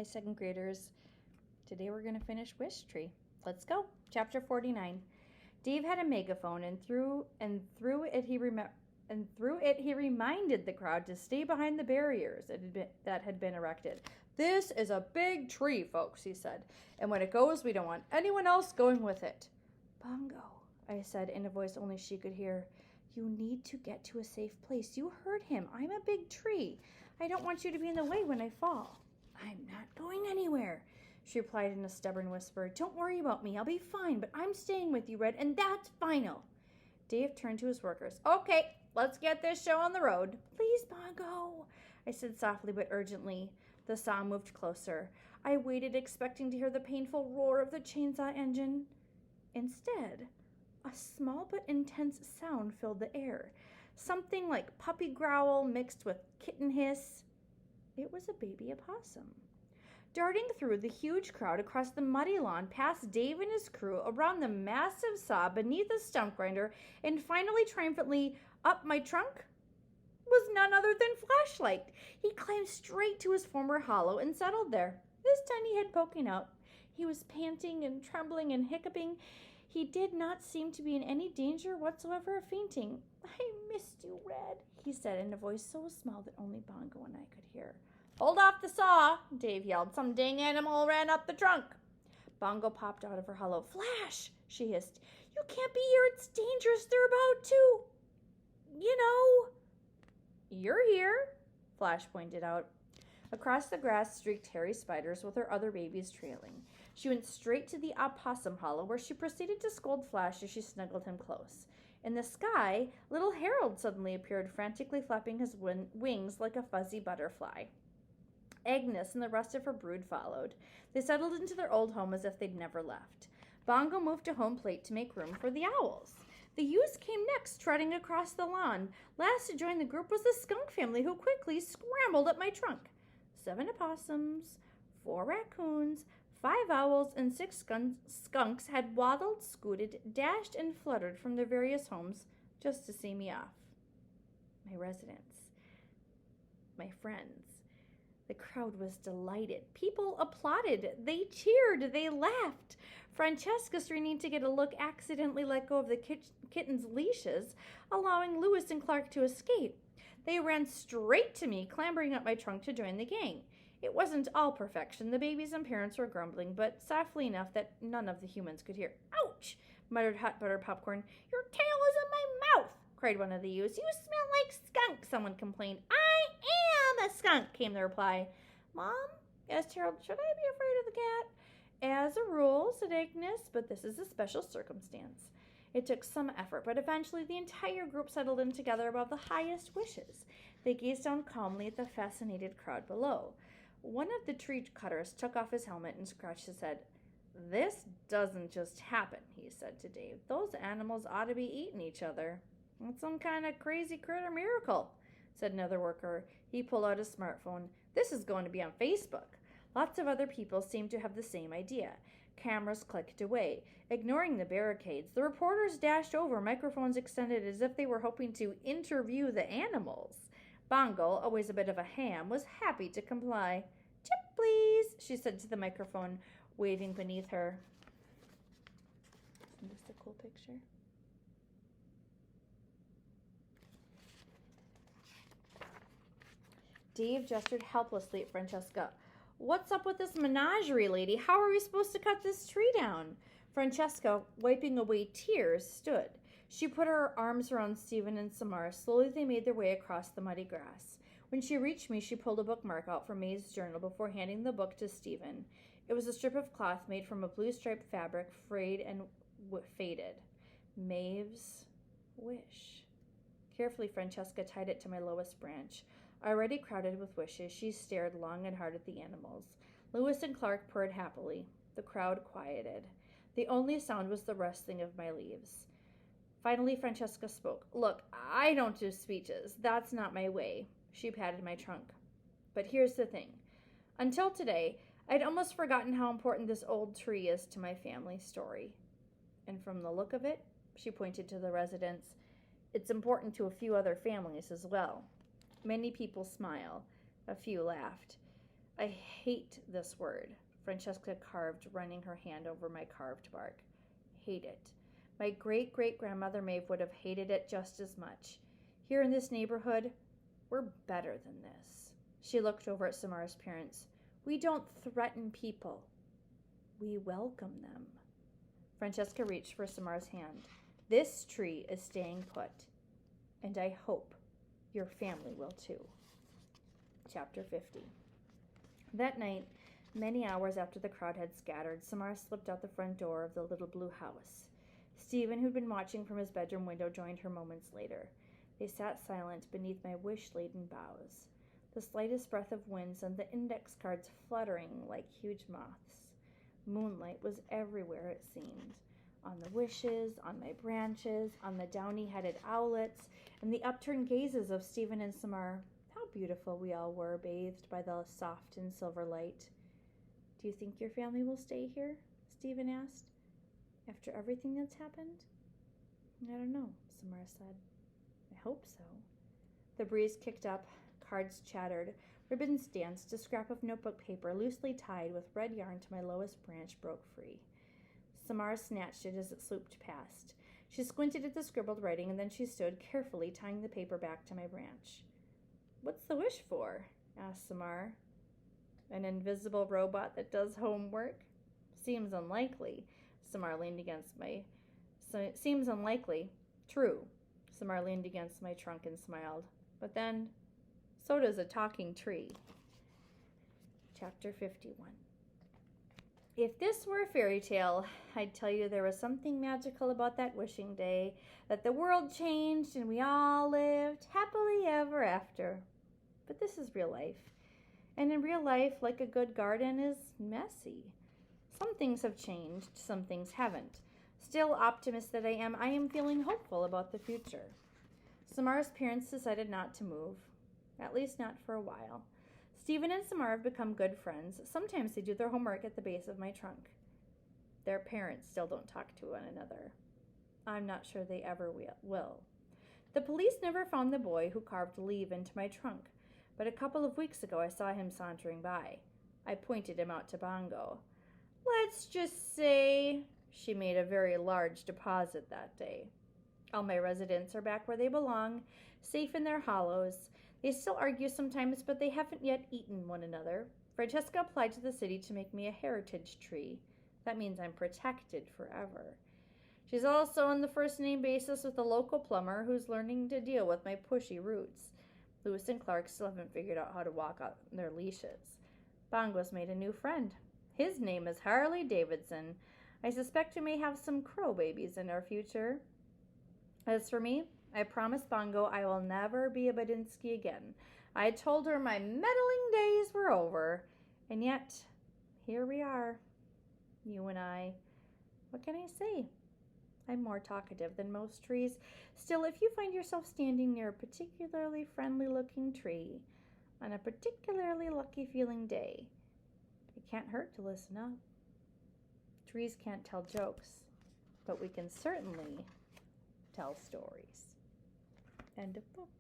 Hi, second graders. Today we're going to finish Wishtree. Let's go. Chapter 49. Dave had a megaphone, and through it he reminded the crowd to stay behind the barriers that had been erected. "This is a big tree, folks," he said, "and when it goes, we don't want anyone else going with it." "Bongo," I said in a voice only she could hear. "You need to get to a safe place. You heard him. I'm a big tree. I don't want you to be in the way when I fall." "I'm not going anywhere," she replied in a stubborn whisper. "Don't worry about me. I'll be fine, but I'm staying with you, Red, and that's final." Dave turned to his workers. "Okay, let's get this show on the road." "Please, Bongo," I said softly but urgently. The saw moved closer. I waited, expecting to hear the painful roar of the chainsaw engine. Instead, a small but intense sound filled the air. Something like puppy growl mixed with kitten hiss. It was a baby opossum. Darting through the huge crowd across the muddy lawn, past Dave and his crew, around the massive saw, beneath the stump grinder, and finally triumphantly up my trunk, was none other than Flashlight. He climbed straight to his former hollow and settled there, his tiny head poking out. He was panting and trembling and hiccuping. He did not seem to be in any danger whatsoever of fainting. "I missed you, Red," he said in a voice so small that only Bongo and I could hear. "Hold off the saw," Dave yelled. "Some dang animal ran up the trunk." Bongo popped out of her hollow. "Flash," she hissed. "You can't be here. It's dangerous. They're about to, you know." "You're here," Flash pointed out. Across the grass streaked hairy spiders with her other babies trailing. She went straight to the opossum hollow, where she proceeded to scold Flash as she snuggled him close. In the sky, little Harold suddenly appeared, frantically flapping his wings like a fuzzy butterfly. Agnes and the rest of her brood followed. They settled into their old home as if they'd never left. Bongo moved to home plate to make room for the owls. The ewes came next, trotting across the lawn. Last to join the group was the skunk family, who quickly scrambled up my trunk. 7 opossums, 4 raccoons, 5 owls, and 6 skunks had waddled, scooted, dashed, and fluttered from their various homes just to see me off. My residents, my friends. The crowd was delighted. People applauded. They cheered. They laughed. Francesca, straining to get a look, accidentally let go of the kitten's leashes, allowing Lewis and Clark to escape. They ran straight to me, clambering up my trunk to join the gang. It wasn't all perfection. The babies and parents were grumbling, but softly enough that none of the humans could hear. "Ouch!" muttered Hot Butter Popcorn. "Your tail is in my mouth!" cried one of the ewes. "You smell like skunk," someone complained. "I am a skunk," came the reply. "Mom," asked Harold, "should I be afraid of the cat?" "As a rule," said Agnes, "but this is a special circumstance." It took some effort, but eventually the entire group settled in together above the highest wishes. They gazed down calmly at the fascinated crowd below. One of the tree cutters took off his helmet and scratched his head. "This doesn't just happen," he said to Dave. "Those animals ought to be eating each other." "It's some kind of crazy critter miracle," said another worker. He pulled out his smartphone. "This is going to be on Facebook." Lots of other people seemed to have the same idea. Cameras clicked away. Ignoring the barricades, the reporters dashed over, microphones extended as if they were hoping to interview the animals. Bongo, always a bit of a ham, was happy to comply. "Chip, please," she said to the microphone, waving beneath her. Isn't this a cool picture? Dave gestured helplessly at Francesca. "What's up with this menagerie, lady? How are we supposed to cut this tree down?" Francesca, wiping away tears, stood. She put her arms around Stephen and Samara. Slowly they made their way across the muddy grass. When she reached me, she pulled a bookmark out from Mae's journal before handing the book to Stephen. It was a strip of cloth made from a blue striped fabric, frayed and faded. Maeve's wish. Carefully, Francesca tied it to my lowest branch. Already crowded with wishes, she stared long and hard at the animals. Lewis and Clark purred happily. The crowd quieted. The only sound was the rustling of my leaves. Finally, Francesca spoke. "Look, I don't do speeches. That's not my way." She patted my trunk. "But here's the thing. Until today, I'd almost forgotten how important this old tree is to my family story. And from the look of it," she pointed to the residents, "it's important to a few other families as well." Many people smiled. A few laughed. I hate this word, Francesca carved, running her hand over my carved bark. Hate it. My great-great-grandmother Maeve would have hated it just as much. Here in this neighborhood, we're better than this. She looked over at Samara's parents. We don't threaten people. We welcome them. Francesca reached for Samara's hand. This tree is staying put, and I hope your family will too. Chapter 50. That night, many hours after the crowd had scattered, Samara slipped out the front door of the little blue house. Stephen, who'd been watching from his bedroom window, joined her moments later. They sat silent beneath my wish-laden boughs, the slightest breath of wind sent the index cards fluttering like huge moths. Moonlight was everywhere, it seemed. On the wishes, on my branches, on the downy-headed owlets, and the upturned gazes of Stephen and Samar. How beautiful we all were, bathed by the soft and silver light. Do you think your family will stay here? Stephen asked. After everything that's happened? I don't know, Samar said. I hope so. The breeze kicked up, cards chattered, ribbons danced, a scrap of notebook paper loosely tied with red yarn to my lowest branch broke free. Samar snatched it as it swooped past. She squinted at the scribbled writing, and then she stood, carefully tying the paper back to my branch. What's the wish for? Asked Samar. An invisible robot that does homework? Seems unlikely. Samar leaned against my... Seems unlikely. True. Samar leaned against my trunk and smiled. But then, so does a talking tree. Chapter 51. If this were a fairy tale, I'd tell you there was something magical about that wishing day, that the world changed and we all lived happily ever after. But this is real life. And in real life, like a good garden, is messy. Some things have changed, some things haven't. Still, optimist that I am feeling hopeful about the future. Samar's parents decided not to move, at least not for a while. Stephen and Samar have become good friends. Sometimes they do their homework at the base of my trunk. Their parents still don't talk to one another. I'm not sure they ever will. The police never found the boy who carved leave into my trunk, but a couple of weeks ago I saw him sauntering by. I pointed him out to Bongo. Let's just say she made a very large deposit that day. All my residents are back where they belong, safe in their hollows. They still argue sometimes, but they haven't yet eaten one another. Francesca applied to the city to make me a heritage tree. That means I'm protected forever. She's also on the first-name basis with a local plumber who's learning to deal with my pushy roots. Lewis and Clark still haven't figured out how to walk out their leashes. Bongo's made a new friend. His name is Harley Davidson. I suspect we may have some crow babies in our future. As for me, I promised Bongo I will never be a Badinsky again. I told her my meddling days were over. And yet, here we are. You and I. What can I say? I'm more talkative than most trees. Still, if you find yourself standing near a particularly friendly-looking tree on a particularly lucky-feeling day, it can't hurt to listen up. Trees can't tell jokes, but we can certainly tell stories. End of book.